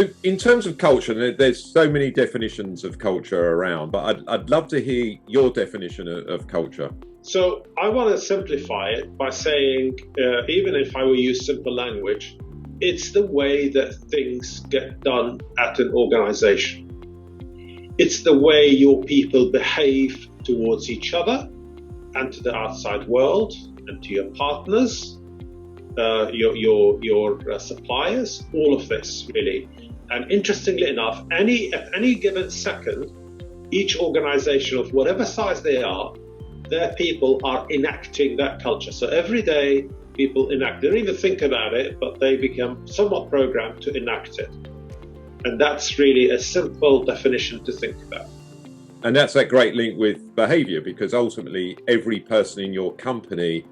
So in terms of culture, there's so many definitions of culture around, but I'd love to hear your definition of culture. So I want to simplify it by saying, even if I will use simple language, it's the way that things get done at an organization. It's the way your people behave towards each other and to the outside world and to your partners, your suppliers, all of this really. And interestingly enough, at any given second, each organization of whatever size they are, their people are enacting that culture. So every day people enact, they don't even think about it, but they become somewhat programmed to enact it. And that's really a simple definition to think about. And that's that great link with behaviour, because ultimately every person in your company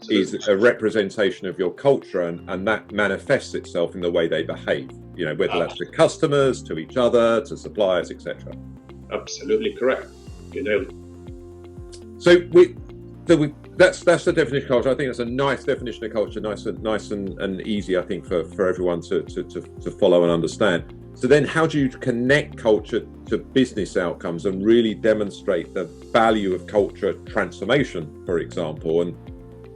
is a representation of your culture, and that manifests itself in the way they behave, whether that's to customers, to each other, to suppliers, etc. Absolutely correct. You nailed it. So that's the definition of culture. I think that's a nice definition of culture, nice and easy, I think, for everyone to follow and understand. So then how do you connect culture to business outcomes and really demonstrate the value of culture transformation, for example? And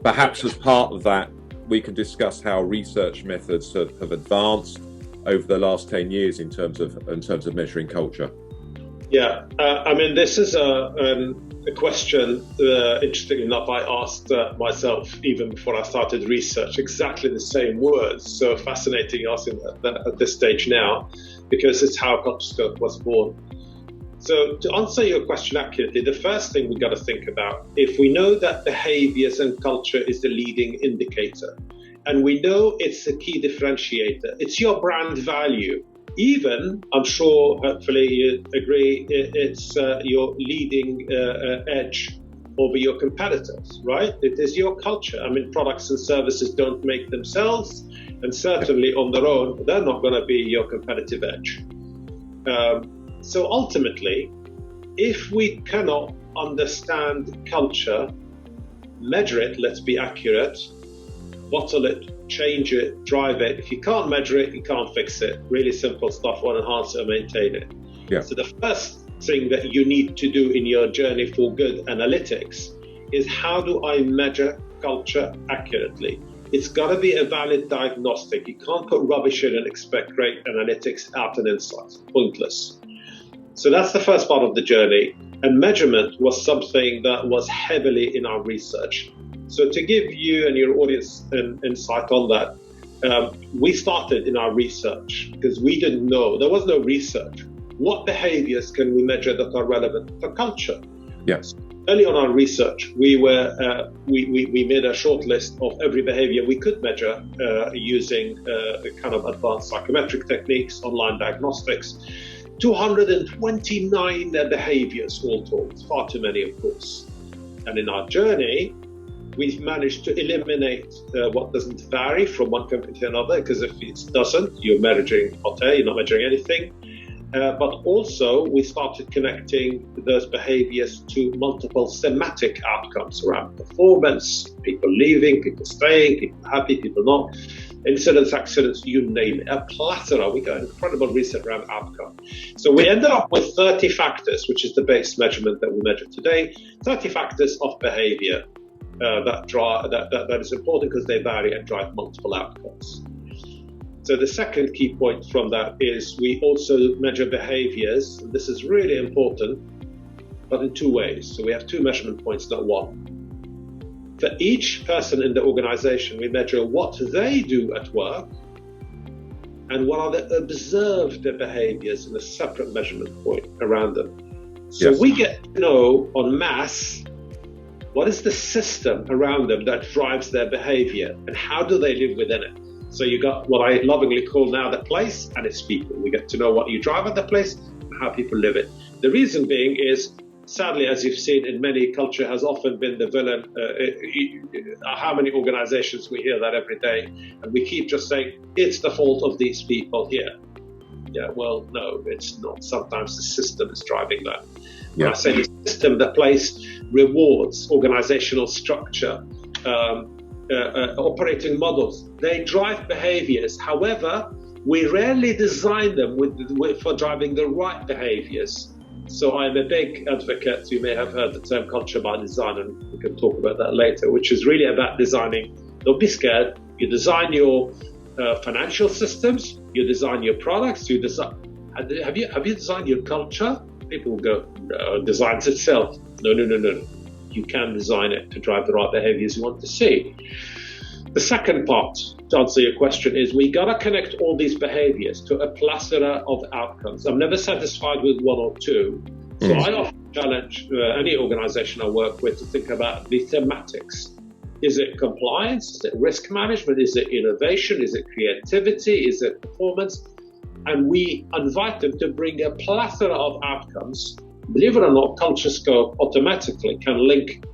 perhaps as part of that, we can discuss how research methods have advanced over the last 10 years in terms of measuring culture. Yeah, this is a question, interestingly enough, I asked myself even before I started research, exactly the same words. So fascinating asking that at this stage now, because it's how Culturescope was born. So to answer your question accurately, the first thing we've got to think about, if we know that behaviors and culture is the leading indicator, and we know it's a key differentiator, it's your brand value. Even, I'm sure, hopefully you agree, it's your leading edge over your competitors, right? It is your culture. Products and services don't make themselves, and certainly on their own, they're not going to be your competitive edge. So ultimately, if we cannot understand culture, measure it, let's be accurate, bottle it, change it, drive it. If you can't measure it, you can't fix it. Really simple stuff on enhance it and maintain it. Yeah. So the first thing that you need to do in your journey for good analytics is, how do I measure culture accurately? It's got to be a valid diagnostic. You can't put rubbish in and expect great analytics out and insights. Pointless. So that's the first part of the journey. And measurement was something that was heavily in our research. So to give you and your audience an insight on that, we started in our research because we didn't know, there was no research. What behaviors can we measure that are relevant for culture? Yes. Early on our research, we made a short list of every behavior we could measure using kind of advanced psychometric techniques, online diagnostics. 229 behaviors all told, far too many, of course. And in our journey, we've managed to eliminate what doesn't vary from one company to another, because if it doesn't, you're measuring hot air, you're not measuring anything. But also, we started connecting those behaviors to multiple thematic outcomes around performance, people leaving, people staying, people happy, people not, incidents, accidents, you name it, a plethora. We got incredible research around outcome. So we ended up with 30 factors, which is the base measurement that we measure today, 30 factors of behavior that is important because they vary and drive multiple outcomes. So the second key point from that is we also measure behaviors, and this is really important, but in two ways. So we have two measurement points, not one. For each person in the organization, we measure what they do at work and what are the observed behaviors in a separate measurement point around them. So yes. We get to know en masse what is the system around them that drives their behavior and how do they live within it. So you got what I lovingly call now the place and its people. We get to know what you drive at the place and how people live it. The reason being is, sadly, as you've seen in many, culture has often been the villain. How many organizations we hear that every day, and we keep just saying, it's the fault of these people here. Yeah, well, no, it's not. Sometimes the system is driving that. When I say the system, the place, rewards, organizational structure, operating models, they drive behaviors. However, We rarely design them for driving the right behaviors. So I'm a big advocate, you may have heard the term culture by design, and we can talk about that later, which is really about designing. Don't be scared. You design your financial systems, you design your products, you design. Have you designed your culture? People go, designs itself. No. You can design it to drive the right behaviors you want to see. The second part, to answer your question, is we got to connect all these behaviors to a plethora of outcomes. I'm never satisfied with one or two. So I often challenge any organization I work with to think about the thematics. Is it compliance? Is it risk management? Is it innovation? Is it creativity? Is it performance? And we invite them to bring a plethora of outcomes. Believe it or not, Culture Scope automatically can link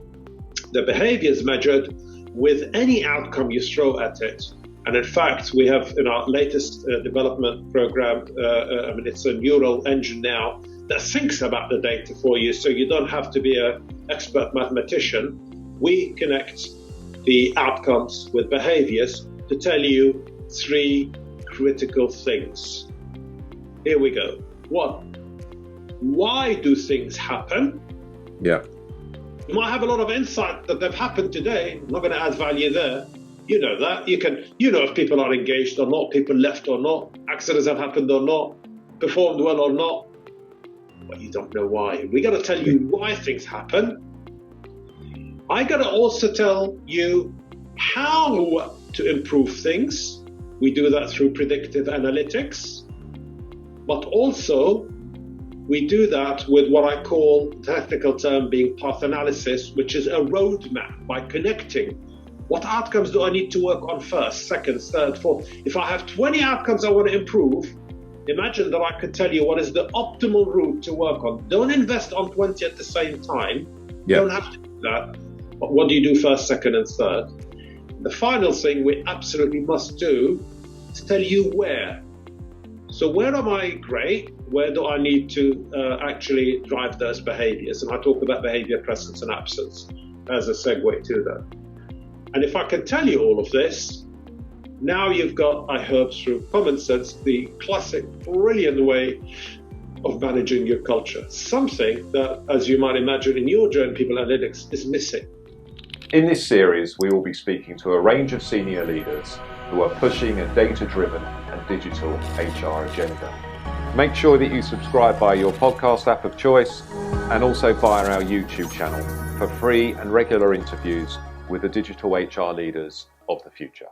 the behaviors measured with any outcome you throw at it. And in fact, we have in our latest development program, it's a neural engine now that thinks about the data for you, so you don't have to be an expert mathematician. We connect the outcomes with behaviors to tell you 3 critical things. Here we go. 1, why do things happen? Yeah. You might have a lot of insight that they've happened today. I'm not going to add value there. You know that. You know if people are engaged or not, people left or not, accidents have happened or not, performed well or not. But you don't know why. We got to tell you why things happen. I got to also tell you how to improve things. We do that through predictive analytics. But also, we do that with what I call, the technical term being path analysis, which is a roadmap by connecting. What outcomes do I need to work on first, second, third, fourth? If I have 20 outcomes I want to improve, imagine that I could tell you what is the optimal route to work on. Don't invest on 20 at the same time. You don't have to do that. But what do you do first, second, and third? The final thing we absolutely must do is tell you where. So where am I great? Where do I need to actually drive those behaviors? And I talk about behavior presence and absence as a segue to that. And if I can tell you all of this, now you've got, I hope through common sense, the classic brilliant way of managing your culture. Something that, as you might imagine in your journey, people analytics is missing. In this series, we will be speaking to a range of senior leaders who are pushing a data-driven and digital HR agenda. Make sure that you subscribe via your podcast app of choice and also via our YouTube channel for free and regular interviews with the digital HR leaders of the future.